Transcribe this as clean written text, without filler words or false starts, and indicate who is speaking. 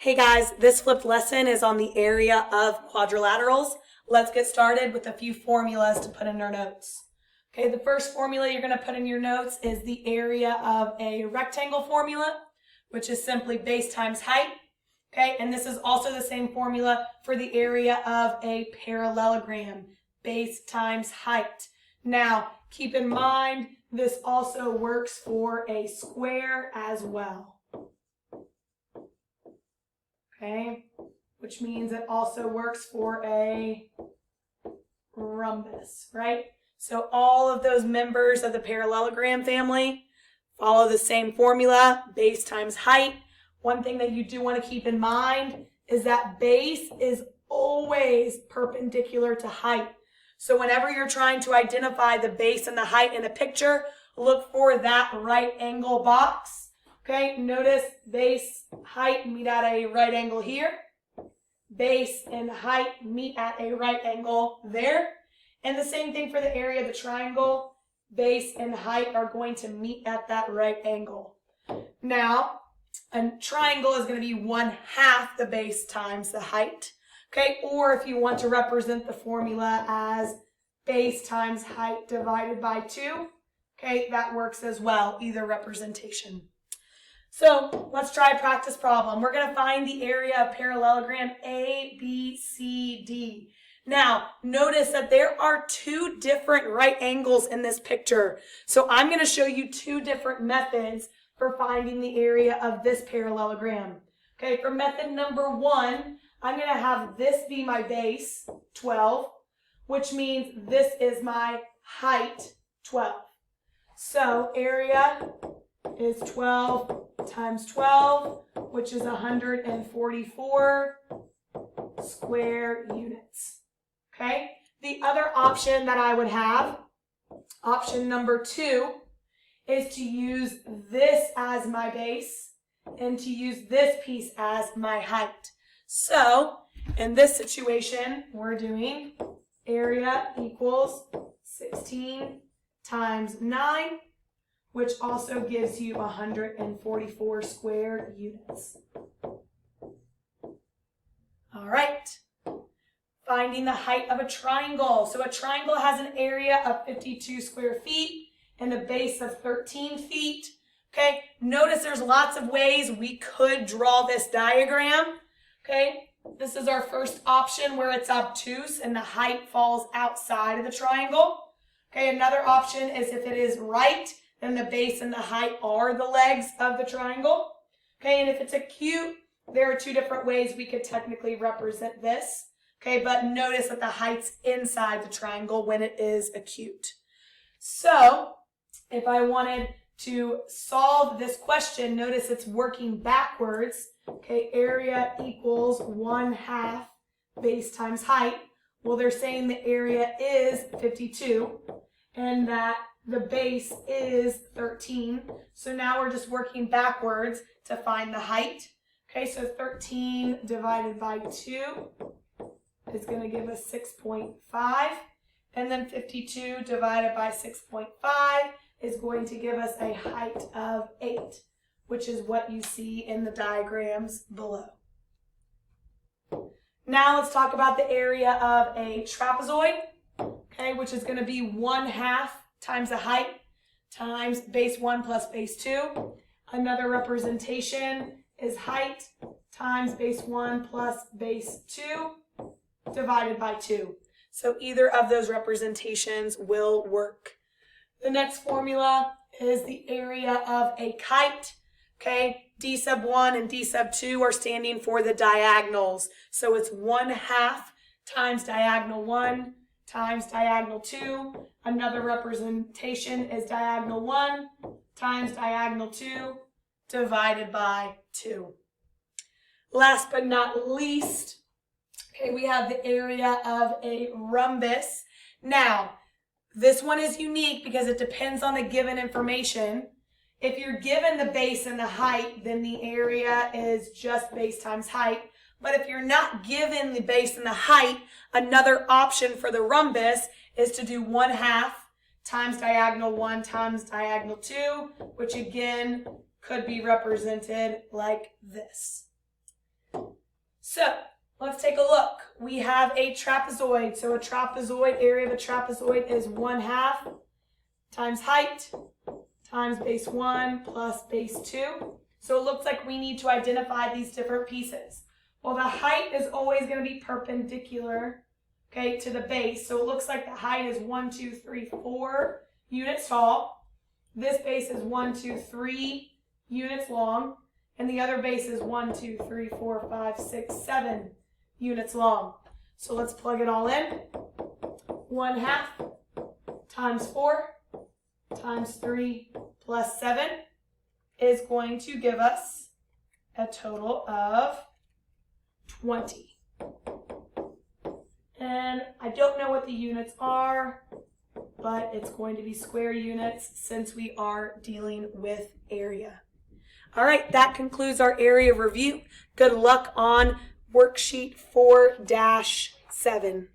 Speaker 1: Hey guys, this flipped lesson is on the area of quadrilaterals. Let's get started with a few formulas to put in our notes. Okay, the first formula you're going to put in your notes is the area of a rectangle formula, which is simply base times height. Okay, and this is also the same formula for the area of a parallelogram, base times height. Now, keep in mind, this also works for a square as well. Okay, which means it also works for a rhombus, right? So all of those members of the parallelogram family follow the same formula, base times height. One thing that you do want to keep in mind is that base is always perpendicular to height. So whenever you're trying to identify the base and the height in a picture, look for that right angle box. Okay, notice base, height meet at a right angle here. Base and height meet at a right angle there. And the same thing for the area of the triangle. Base and height are going to meet at that right angle. Now, a triangle is going to be 1/2 the base times the height. Okay, or if you want to represent the formula as base times height divided by 2, okay, that works as well, either representation. So let's try a practice problem. We're going to find the area of parallelogram ABCD. Now, notice that there are 2 different right angles in this picture. So I'm going to show you 2 different methods for finding the area of this parallelogram. Okay, for method number 1, I'm going to have this be my base, 12, which means this is my height, 12. So area is 12 times 12, which is 144 square units. Okay, the other option that I would have, option number 2, is to use this as my base and to use this piece as my height. So in this situation, we're doing area equals 16 times 9, which also gives you 144 square units. All right, finding the height of a triangle. So a triangle has an area of 52 square feet and a base of 13 feet. Okay, notice there's lots of ways we could draw this diagram. Okay, this is our first option where it's obtuse and the height falls outside of the triangle. Okay, another option is if it is right, then the base and the height are the legs of the triangle. Okay, and if it's acute, there are 2 different ways we could technically represent this. Okay, but notice that the height's inside the triangle when it is acute. So, if I wanted to solve this question, notice it's working backwards. Okay, area equals 1/2 base times height. Well, they're saying the area is 52 and that the base is 13. So now we're just working backwards to find the height. Okay, so 13 divided by 2 is going to give us 6.5. And then 52 divided by 6.5 is going to give us a height of 8, which is what you see in the diagrams below. Now let's talk about the area of a trapezoid, okay, which is going to be 1/2 times the height times base 1 plus base 2. Another representation is height times base 1 plus base 2 divided by 2. So either of those representations will work. The next formula is the area of a kite. Okay, D sub 1 and D sub 2 are standing for the diagonals. So it's 1/2 times diagonal 1 times diagonal 2. Another representation is diagonal 1 times diagonal 2 divided by 2. Last but not least, okay, we have the area of a rhombus. Now, this one is unique because it depends on the given information. If you're given the base and the height, then the area is just base times height. But if you're not given the base and the height, another option for the rhombus is to do 1/2 times diagonal 1 times diagonal 2, which again could be represented like this. So let's take a look. We have a trapezoid. So a trapezoid, area of a trapezoid is 1/2 times height times base 1 plus base 2. So it looks like we need to identify these different pieces. Well, the height is always going to be perpendicular, okay, to the base. So it looks like the height is 1, 2, 3, 4 units tall. This base is 1, 2, 3 units long. And the other base is 1, 2, 3, 4, 5, 6, 7 units long. So let's plug it all in. 1/2 times 4 times 3 plus 7 is going to give us a total of 20. And I don't know what the units are, but it's going to be square units since we are dealing with area. All right, that concludes our area review. Good luck on worksheet 4-7.